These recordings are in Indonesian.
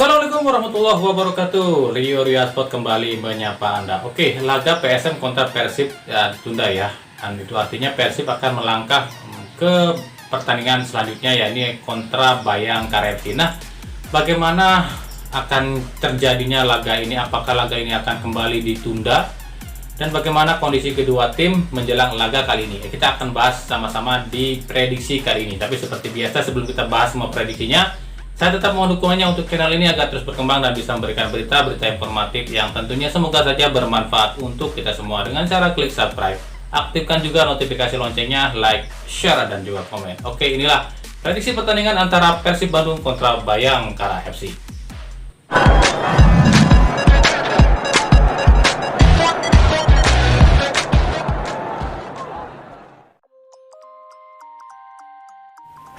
Assalamualaikum warahmatullahi wabarakatuh. Rio Sport kembali menyapa Anda. Oke, laga PSM kontra Persib ditunda ya. Dan itu artinya Persib akan melangkah ke pertandingan selanjutnya, yakni kontra Bayangkara FC. Nah, bagaimana akan terjadinya laga ini? Apakah laga ini akan kembali ditunda? Dan bagaimana kondisi kedua tim menjelang laga kali ini? Kita akan bahas sama-sama di prediksi kali ini. Tapi seperti biasa, sebelum kita bahas semua prediksinya, saya tetap mohon dukungannya untuk channel ini agar terus berkembang dan bisa memberikan berita-berita informatif yang tentunya semoga saja bermanfaat untuk kita semua dengan cara klik subscribe. Aktifkan juga notifikasi loncengnya, like, share, dan juga komen. Oke, inilah prediksi pertandingan antara Persib Bandung kontra Bayangkara FC.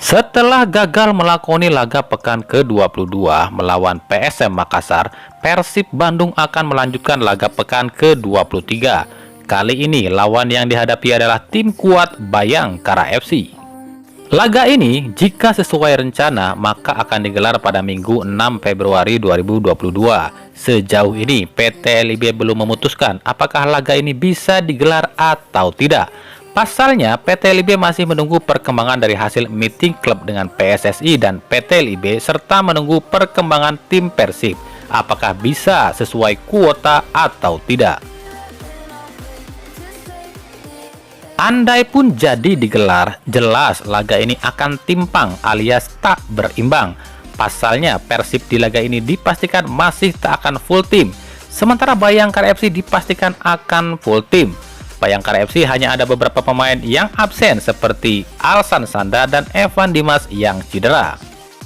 Setelah gagal melakoni laga pekan ke-22 melawan PSM Makassar, Persib Bandung akan melanjutkan laga pekan ke-23. Kali ini lawan yang dihadapi adalah tim kuat Bayangkara FC. Laga ini jika sesuai rencana maka akan digelar pada Minggu 6 Februari 2022. Sejauh ini PT LIB belum memutuskan apakah laga ini bisa digelar atau tidak. Pasalnya, PT LIB masih menunggu perkembangan dari hasil meeting klub dengan PSSI dan PT LIB serta menunggu perkembangan tim Persib. Apakah bisa sesuai kuota atau tidak? Andai pun jadi digelar, jelas laga ini akan timpang alias tak berimbang. Pasalnya, Persib di laga ini dipastikan masih tak akan full tim, sementara Bayangkara FC dipastikan akan full tim. Bayangkara FC hanya ada beberapa pemain yang absen seperti Alsan Sanda dan Evan Dimas yang cedera.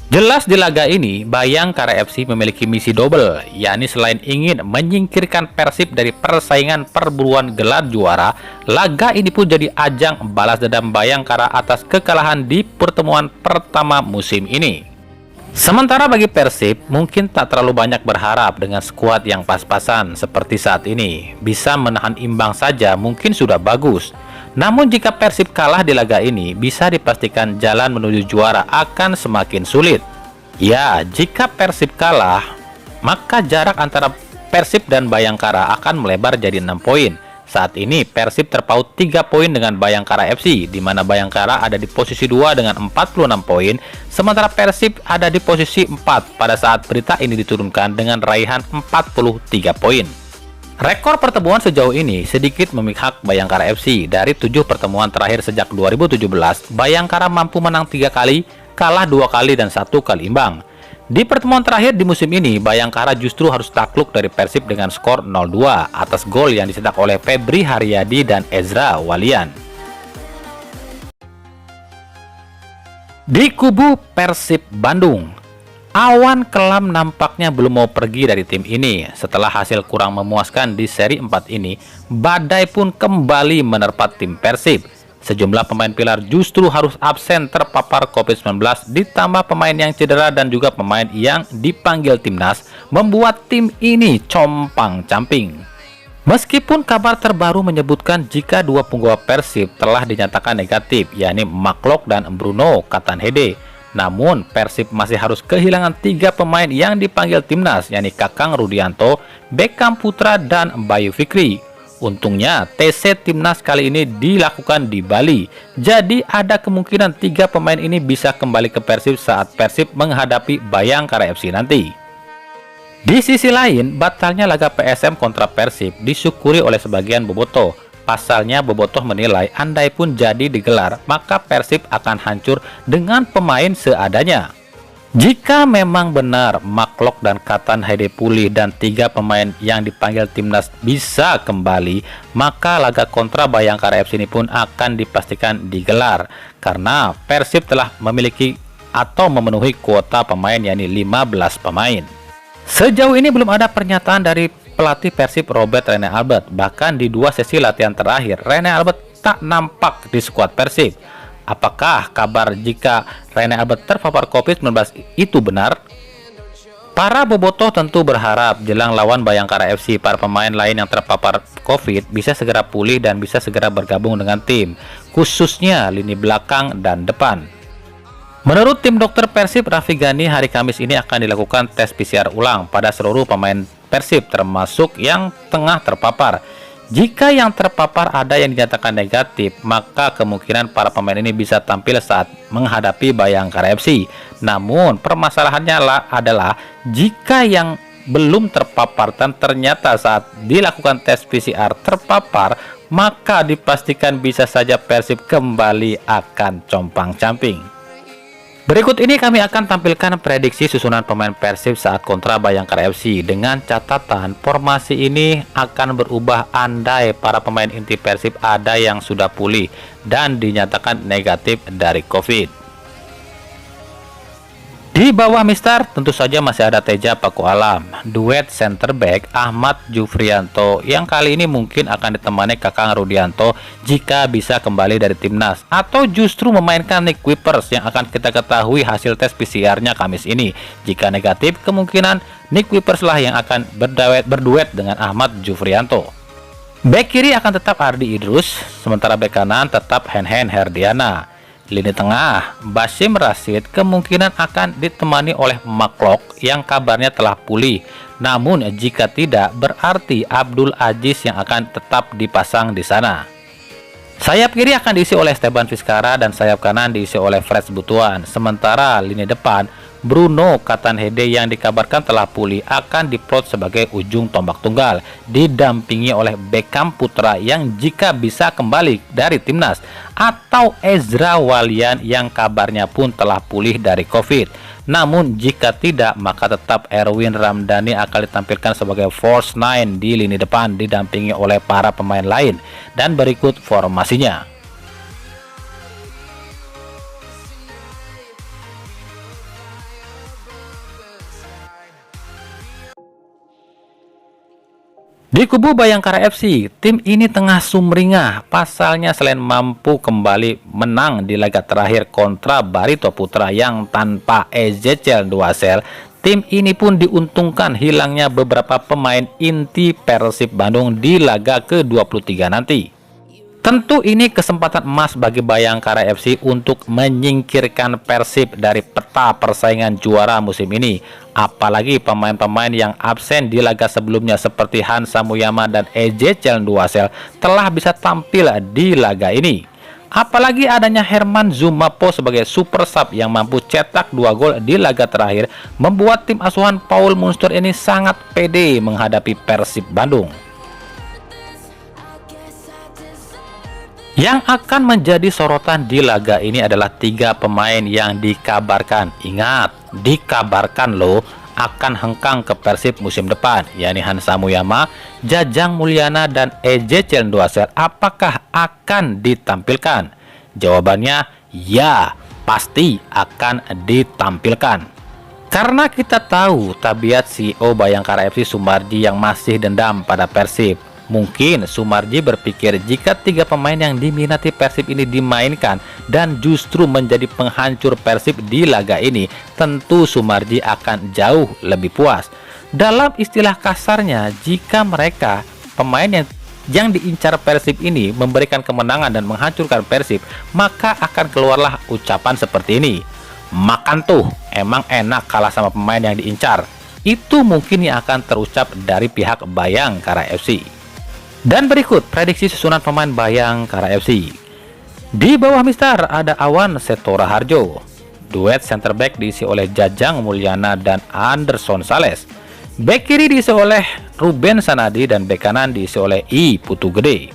Jelas di laga ini Bayangkara FC memiliki misi double, yakni selain ingin menyingkirkan Persib dari persaingan perburuan gelar juara, laga ini pun jadi ajang balas dendam Bayangkara atas kekalahan di pertemuan pertama musim ini. Sementara bagi Persib, mungkin tak terlalu banyak berharap dengan skuad yang pas-pasan seperti saat ini. Bisa menahan imbang saja mungkin sudah bagus. Namun jika Persib kalah di laga ini, bisa dipastikan jalan menuju juara akan semakin sulit. Ya, jika Persib kalah, maka jarak antara Persib dan Bayangkara akan melebar jadi 6 poin. Saat ini Persib terpaut 3 poin dengan Bayangkara FC, di mana Bayangkara ada di posisi 2 dengan 46 poin, sementara Persib ada di posisi 4 pada saat berita ini diturunkan dengan raihan 43 poin. Rekor pertemuan sejauh ini sedikit memihak Bayangkara FC. Dari 7 pertemuan terakhir sejak 2017, Bayangkara mampu menang 3 kali, kalah 2 kali, dan 1 kali imbang. Di pertemuan terakhir di musim ini, Bayangkara justru harus takluk dari Persib dengan skor 0-2 atas gol yang dicetak oleh Febri Haryadi dan Ezra Walian. Di kubu Persib Bandung, awan kelam nampaknya belum mau pergi dari tim ini. Setelah hasil kurang memuaskan di seri 4 ini, badai pun kembali menerpa tim Persib. Sejumlah pemain pilar justru harus absen terpapar COVID-19, ditambah pemain yang cedera dan juga pemain yang dipanggil timnas, membuat tim ini compang-camping. Meskipun kabar terbaru menyebutkan jika 2 punggawa Persib telah dinyatakan negatif, yakni Maklok dan Bruno Katanhede. Namun Persib masih harus kehilangan 3 pemain yang dipanggil timnas, yakni Kakang Rudianto, Beckham Putra, dan Bayu Fikri. Untungnya TC timnas kali ini dilakukan di Bali, jadi ada kemungkinan 3 pemain ini bisa kembali ke Persib saat Persib menghadapi Bayangkara FC nanti. Di sisi lain, batalnya laga PSM kontra Persib disyukuri oleh sebagian bobotoh. Pasalnya bobotoh menilai andai pun jadi digelar, maka Persib akan hancur dengan pemain seadanya. Jika memang benar Maklok dan Katanhede pulih dan 3 pemain yang dipanggil timnas bisa kembali, maka laga kontra Bayangkara FC ini pun akan dipastikan digelar karena Persib telah memiliki atau memenuhi kuota pemain, yakni 15 pemain. Sejauh ini belum ada pernyataan dari pelatih Persib Robert Rene Albert. Bahkan di 2 sesi latihan terakhir, Rene Albert tak nampak di skuad Persib. Apakah kabar jika Rene Albert terpapar COVID-19 itu benar? Para bobotoh tentu berharap jelang lawan Bayangkara FC, para pemain lain yang terpapar COVID bisa segera pulih dan bisa segera bergabung dengan tim, khususnya lini belakang dan depan. Menurut tim dokter Persib, Raffi Ghani, hari Kamis ini akan dilakukan tes PCR ulang pada seluruh pemain Persib termasuk yang tengah terpapar. Jika yang terpapar ada yang dinyatakan negatif, maka kemungkinan para pemain ini bisa tampil saat menghadapi Bayangkara FC. Namun permasalahannya adalah jika yang belum terpapar dan ternyata saat dilakukan tes PCR terpapar, maka dipastikan bisa saja Persib kembali akan compang-camping. Berikut ini kami akan tampilkan prediksi susunan pemain Persib saat kontra Bayangkara FC dengan catatan formasi ini akan berubah andai para pemain inti Persib ada yang sudah pulih dan dinyatakan negatif dari COVID. Di bawah Mister tentu saja masih ada Teja Paku Alam, duet center back Ahmad Jufrianto yang kali ini mungkin akan ditemani Kakang Rudianto jika bisa kembali dari timnas, atau justru memainkan Nick Kuipers yang akan kita ketahui hasil tes PCR-nya Kamis ini. Jika negatif, kemungkinan Nick Kuipers lah yang akan berduet dengan Ahmad Jufrianto. Bek kiri akan tetap Ardi Idrus, sementara bek kanan tetap Henhen Herdiana. Lini tengah, Basim Rashid kemungkinan akan ditemani oleh Maklok yang kabarnya telah pulih. Namun jika tidak, berarti Abdul Aziz yang akan tetap dipasang di sana. Sayap kiri akan diisi oleh Esteban Vizcara dan sayap kanan diisi oleh Freds Butuan. Sementara lini depan, Bruno Katanhede yang dikabarkan telah pulih akan diplot sebagai ujung tombak tunggal, didampingi oleh Beckham Putra yang jika bisa kembali dari timnas, atau Ezra Walian yang kabarnya pun telah pulih dari COVID. Namun jika tidak, maka tetap Erwin Ramdhani akan ditampilkan sebagai false nine di lini depan didampingi oleh para pemain lain. Dan berikut formasinya. Di kubu Bayangkara FC, tim ini tengah sumringah. Pasalnya selain mampu kembali menang di laga terakhir kontra Barito Putra yang tanpa Ezechiel Duasel, tim ini pun diuntungkan hilangnya beberapa pemain inti Persib Bandung di laga ke-23 nanti. Tentu ini kesempatan emas bagi Bayangkara FC untuk menyingkirkan Persib dari peta persaingan juara musim ini. Apalagi pemain-pemain yang absen di laga sebelumnya seperti Hansa Muyama dan Ezechiel Duasel telah bisa tampil di laga ini. Apalagi adanya Herman Zumapo sebagai super sub yang mampu cetak 2 gol di laga terakhir membuat tim asuhan Paul Munster ini sangat pede menghadapi Persib Bandung. Yang akan menjadi sorotan di laga ini adalah 3 pemain yang dikabarkan, ingat, dikabarkan loh, akan hengkang ke Persib musim depan, yakni Hansa Muyama, Jajang Mulyana, dan Ezechiel Duasel. Apakah akan ditampilkan? Jawabannya ya, pasti akan ditampilkan. Karena kita tahu tabiat CEO Bayangkara FC Sumarji yang masih dendam pada Persib. Mungkin Sumarji berpikir jika 3 pemain yang diminati Persib ini dimainkan dan justru menjadi penghancur Persib di laga ini, tentu Sumarji akan jauh lebih puas. Dalam istilah kasarnya, jika mereka pemain yang diincar Persib ini memberikan kemenangan dan menghancurkan Persib, maka akan keluarlah ucapan seperti ini. Makan tuh, emang enak kalah sama pemain yang diincar. Itu mungkin yang akan terucap dari pihak Bayangkara FC. Dan berikut prediksi susunan pemain Bayangkara FC. Di bawah Mister ada Awan Setora Harjo. Duet center back diisi oleh Jajang Mulyana dan Anderson Sales. Back kiri diisi oleh Ruben Sanadi dan back kanan diisi oleh I Putu Gede.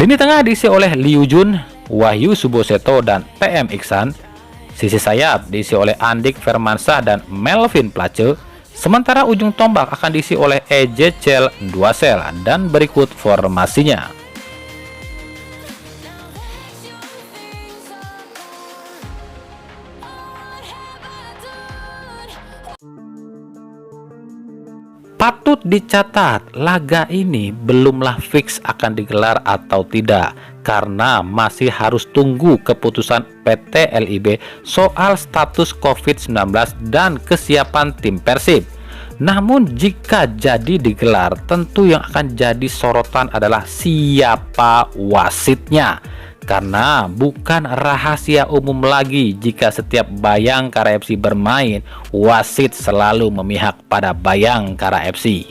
Lini tengah diisi oleh Liu Jun, Wahyu Suboseto dan TM Iksan. Sisi sayap diisi oleh Andik Firmansyah dan Melvin Place. Sementara ujung tombak akan diisi oleh Ezechiel Duasel. Dan berikut formasinya. Patut dicatat, laga ini belumlah fix akan digelar atau tidak, karena masih harus tunggu keputusan PT LIB soal status COVID-19 dan kesiapan tim Persib. Namun jika jadi digelar, tentu yang akan jadi sorotan adalah siapa wasitnya. Karena bukan rahasia umum lagi jika setiap Bayangkara FC bermain, wasit selalu memihak pada Bayangkara FC.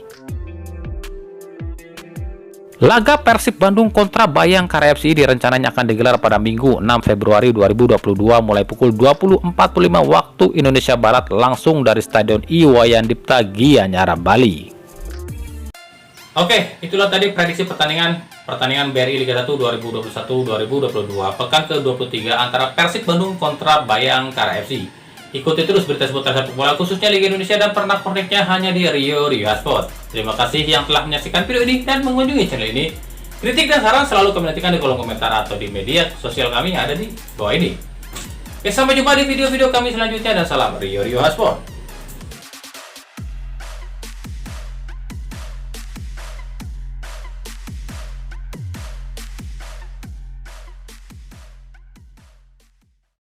Laga Persib Bandung kontra Bayangkara FC direncananya akan digelar pada Minggu 6 Februari 2022 mulai pukul 20.45 waktu Indonesia Barat langsung dari Stadion Iwayan Dipta Gianyar, Bali. Oke, itulah tadi prediksi pertandingan BRI Liga 1 2021-2022 pekan ke-23 antara Persib Bandung kontra Bayangkara FC. Ikuti terus berita seputar sepak bola khususnya Liga Indonesia dan pernak-perniknya hanya di Rio Sport. Terima kasih yang telah menyaksikan video ini dan mengunjungi channel ini. Kritik dan saran selalu kami nantikan di kolom komentar atau di media sosial kami yang ada di bawah ini. Oke, sampai jumpa di video-video kami selanjutnya dan salam Rio Sport.